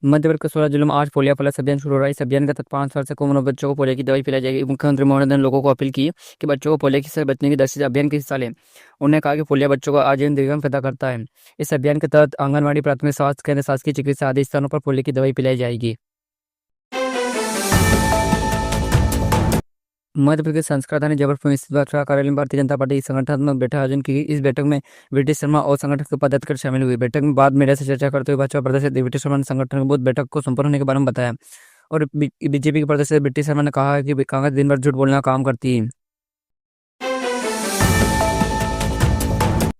मध्य प्रदेश के 16 जिलों में आज पोलियो प्लस अभियान शुरू हो रहा है। इस अभियान के तहत 5 साल से कम उम्र बच्चों को पोलियो की दवाई पिलाई जाएगी। मुख्यमंत्री ममता बनर्जी ने लोगों को अपील की कि बच्चों को पोलियो से बचने की दृष्टि से अभियान के हिस्सा लें। उन्होंने कहा कि पोलियो बच्चों को आजीवन दीर्घायु पैदा करता है। इस अभियान के तहत आंगनबाड़ी, प्राथमिक स्वास्थ्य केंद्र, शासकीय चिकित्सा आदि स्थानों पर पोलियो की दवाई पिलाई जाएगी। मध्य प्रदेश संस्कृत राजधानी जबलपुर में स्थित भाजपा कार्यालय में भारतीय जनता पार्टी की संगठनात्मक बैठक आयोजन की। इस बैठक में वीटी शर्मा और संगठन के पदाधिकारी शामिल हुए। बैठक में बाद मीडिया से चर्चा करते हुए भाजपा प्रदेश वीटी शर्मा ने संगठन के बुध बैठक को संपन्न होने के बारे में बताया। और बीजेपी के प्रदेश वीटी शर्मा ने कहा है कि कांग्रेस दिन भर झूठ बोलने का काम करती है।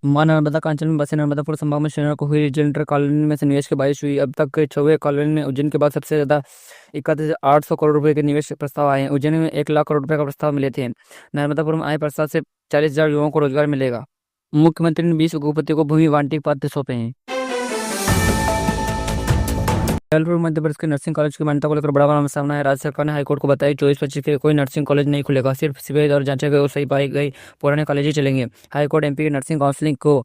मां नर्मदा का अंचल में बसे नर्मदापुर संभाग में शनिवार को हुई इंटर कॉलोनी में से निवेश की बारिश हुई। अब तक के 6वें कॉलोनी में उज्जैन के बाद सबसे ज्यादा 31,800 करोड़ रुपए के निवेश प्रस्ताव आए हैं। उज्जैन में 1 लाख करोड़ रुपए का प्रस्ताव मिले थे। नर्मदापुर में आए प्रस्ताव से 40,000 युवाओं को रोजगार मिलेगा। मुख्यमंत्री ने 20 उद्योगपतियों को भूमि वांटी पत्र सौंपे हैं। जबलपुर मध्य प्रदेश के नर्सिंग कॉलेज की मान्यता को लेकर बड़ा सामना है। राज्य सरकार ने हाईकोर्ट को बताया 24-25 के कोई नर्सिंग कॉलेज नहीं खुलेगा, सिर्फ सीबीआई द्वारा जांचे गए और सही पाई गई पुराने कॉलेज ही चलेंगे। हाईकोर्ट एमपी की नर्सिंग काउंसिलिंग को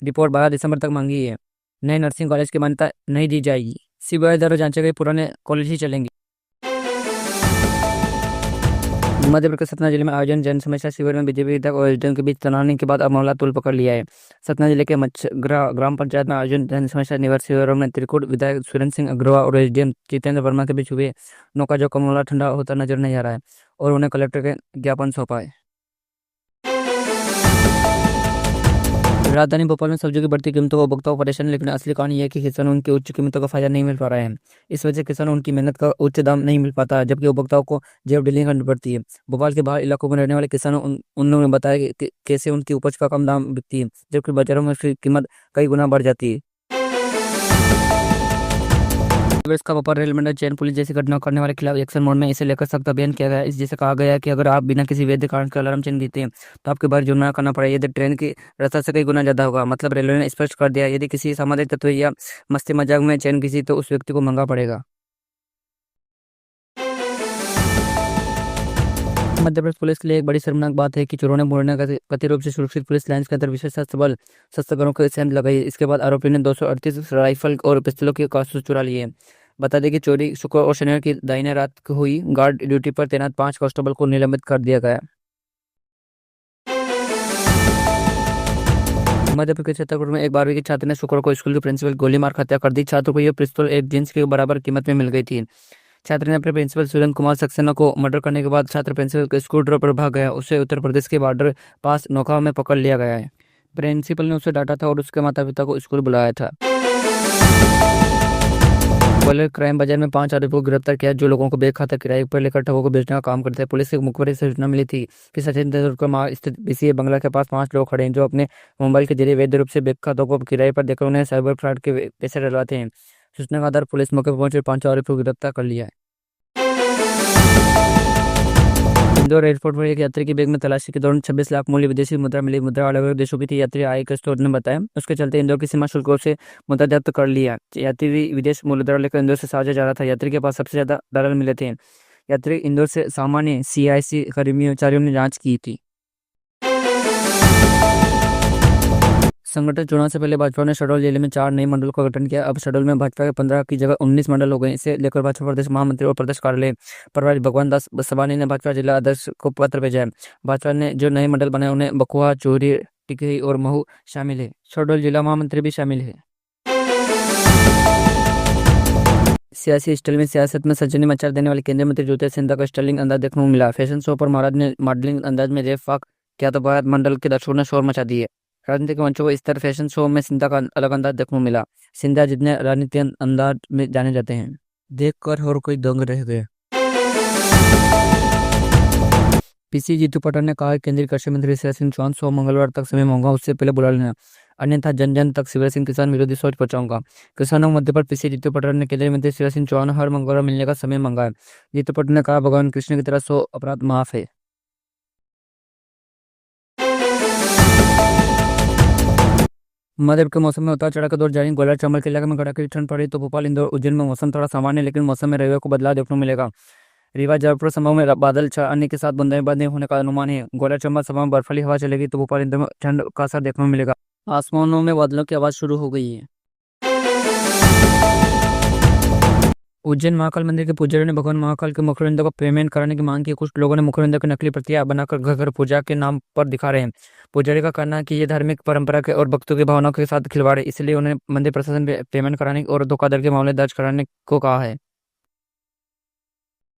रिपोर्ट 12 दिसंबर तक मांगी है। नए नर्सिंग कॉलेज की मान्यता नहीं दी जाएगी, सीबीआई द्वारा जांचे गए पुराने कॉलेज ही चलेंगे। मध्य प्रदेश सतना जिले में आयोजन जन समस्या शिविर में बीजेपी विधायक और एसडीएम के बीच तनाव के बाद अब मामला तूल पकड़ लिया है। सतना जिले के मच्छगरा ग्राम पंचायत में आयोजन जन समस्या निवारण शिविरों में त्रिकुट विधायक सुरेंद्र सिंह अग्रवाल और एसडीएम जितेंद्र वर्मा के बीच हुए नौका का मामला ठंडा होता नजर नहीं आ रहा है और उन्हें कलेक्टर के ज्ञापन सौंपा है। राजधानी भोपाल में सब्जियों की बढ़ती कीमतों को उपभोक्ताओं को परेशानी, लेकिन असली कहानी यह है कि किसानों उनकी उच्च कीमतों का फायदा नहीं मिल पा रहा है। इस वजह से किसानों उनकी मेहनत का उच्च दाम नहीं मिल पाता, जबकि उपभोक्ताओं को जेब डीलिंग करनी पड़ती है। भोपाल के बाहर इलाकों में रहने वाले किसानों उन्होंने बताया कि कैसे उनकी उपज का कम दाम बिकती है, जबकि बाजारों में उसकी कीमत कई गुना बढ़ जाती है। का भोपाल रेल मंडल चैन पुलिस जैसी घटना करने वाले खिलाफ एक्शन मोड में इसे लेकर सख्त अभियान किया गया है। इस जैसे कहा गया है कि अगर आप बिना किसी वैध कारण के अलार्म चिन्ह देते हैं तो आपके बाहर जुर्माना करना पड़ेगा, यदि ट्रेन की रास्ता से कई गुना ज्यादा होगा। मतलब रेलवे ने स्पष्ट कर दिया, यदि किसी सामाजिक तत्व या मस्ती मजाक में चैन किसी तो उस व्यक्ति को महंगा पड़ेगा। मध्य प्रदेश पुलिस के लिए एक बड़ी शर्मनाक बात है कि चोरों ने मुरैना का कथित रूप से सुरक्षित पुलिस लाइन्स के अंदर विशेष सशस्त्र बल शस्त्रगारों को सेंध लगाई। इसके बाद आरोपी ने 238 राइफल और पिस्तौलों के कारतूस चुरा लिए। बता दें कि चोरी शुक्र और शनिवार की दाहिने रात को हुई। गार्ड ड्यूटी पर तैनात 5 कांस्टेबल को निलंबित कर दिया गया। मध्य प्रदेश के छतरपुर में एक 12वीं की छात्र ने शुक्र को स्कूल के प्रिंसिपल गोली मार हत्या कर दी। छात्र को यह पिस्तौल एक जींस के बराबर कीमत में मिल गई थी। छात्र ने अपने प्रिंसिपल सुरेंद्र कुमार सक्सेना को मर्डर करने के बाद छात्र प्रिंसिपल के स्कूल ड्रॉप पर भाग गया। उसे उत्तर प्रदेश के बॉर्डर पास नौका में पकड़ लिया गया है। प्रिंसिपल ने उसे डांटा था और उसके माता पिता को स्कूल बुलाया था। ग्वालियर क्राइम बाजार में 5 आरोपियों को गिरफ्तार किया, जो लोगों को बेखातर किराए पर लेकर ठगों को बेचने का काम करते हैं। पुलिस के मुखबिर से सूचना मिली थी कि सचिन तेंदुलकर मार्ग स्थित बीसीए बंगला के पास 5 लोग खड़े हैं, जो अपने मोबाइल के जरिए वैध रूप से बेखातों को किराए पर देकर उन्हें साइबर फ्रॉड के पैसे डलवाते हैं। सूचना के आधार पुलिस मौके पर पहुंचे 5 आरोपियों को गिरफ्तार कर लिया है। इंदौर एयरपोर्ट पर एक यात्री की बैग में तलाशी के दौरान 26 लाख मूल्य विदेशी मुद्रा मिली। मुद्रा अलग अलग देशों की थी, यात्री आयकर स्टोर ने बताया। उसके चलते इंदौर की सीमा शुल्क से मुद्रा जब्त कर लिया। यात्री विदेश मुद्रा लेकर इंदौर से शारजाह जा रहा था। यात्री के पास सबसे ज्यादा डॉलर मिले थे। यात्री इंदौर से सामान्य CIC कर्मचारियों ने जांच की थी। संगठन चुनाव से पहले भाजपा ने शहडोल जिले में 4 नए मंडलों का गठन किया। अब शहडोल में भाजपा के 15 की जगह 19 मंडल हो गए। इसे लेकर भाजपा प्रदेश महामंत्री और प्रदेश कार्यालय प्रभारी भगवान दास सबानी ने भाजपा जिला अध्यक्ष को पत्र भेजा है। भाजपा ने जो नए मंडल बनाए उन्हें बकुआ, चोरी, टिकरी और महू शामिल है। शहडोल जिला महामंत्री भी शामिल है। सियासी स्टाइल में सियासत में सजनी मचा देने वाले केंद्रीय मंत्री ज्योतिरादित्य सिंधिया का स्टाइलिंग अंदाज देखने को मिला। फैशन शो पर महाराज ने मॉडलिंग अंदाज में रेप फाक किया तो भारत मंडल के दर्शकों ने शोर मचा दिए। राजनीतिक मंचों को इस तरह फैशन शो में सिंधिया का अलग अंदाज देखने को मिला। सिंधिया जितने राजनीतिक अंदाज में जाने जाते हैं, देखकर और कोई दंग रह गए। पीसी जीतू पटवारी ने कहा केंद्रीय कृषि मंत्री शिवराज सिंह चौहान 100 मंगलवार तक समय मांगा, उससे पहले बुला लेना, अन्यथा जन जन तक शिवराज सिंह किसान विरोधी सोच पहुंचाऊंगा। किसानों के मुद्दे पर पीसी जीतू पटवारी ने केंद्रीय मंत्री शिवराज सिंह चौहान हर मंगलवार मिलने का समय मांगा है। जीतू पटवारी ने कहा भगवान कृष्ण की तरह 100 अपराध माफ है। मध्य के मौसम में उतार चढ़ाव का दौर जारी। ग्वालियर चंबल के इलाके में कड़ाके की ठंड पड़ी तो भोपाल, इंदौर, उज्जैन में मौसम थोड़ा सामान्य है, लेकिन मौसम में रविवार को बदलाव देखने को मिलेगा। रीवा जयपुर संभाग में बादल छाने के साथ बूंदाबांदी होने का अनुमान है। ग्वालियर चंबल संभाग में बर्फीली हवा चलेगी तो भोपाल, इंदौर में ठंड का असर देखने को मिलेगा। आसमानों में बादलों की आवाज शुरू हो गई है। उज्जैन महाकाल मंदिर के पुजारियों ने भगवान महाकाल के मुखबिंदु को पेमेंट कराने की मांग की। कुछ लोगों ने मुखबिंदु की नकली प्रतियां बनाकर घर घर पूजा के नाम पर दिखा रहे हैं। पुजारी का कहना है कि ये धार्मिक परंपरा के और भक्तों की भावनाओं के साथ खिलवाड़ है, इसलिए उन्हें मंदिर प्रशासन पे पेमेंट कराने और धोखाधड़ी के मामले दर्ज कराने को कहा है।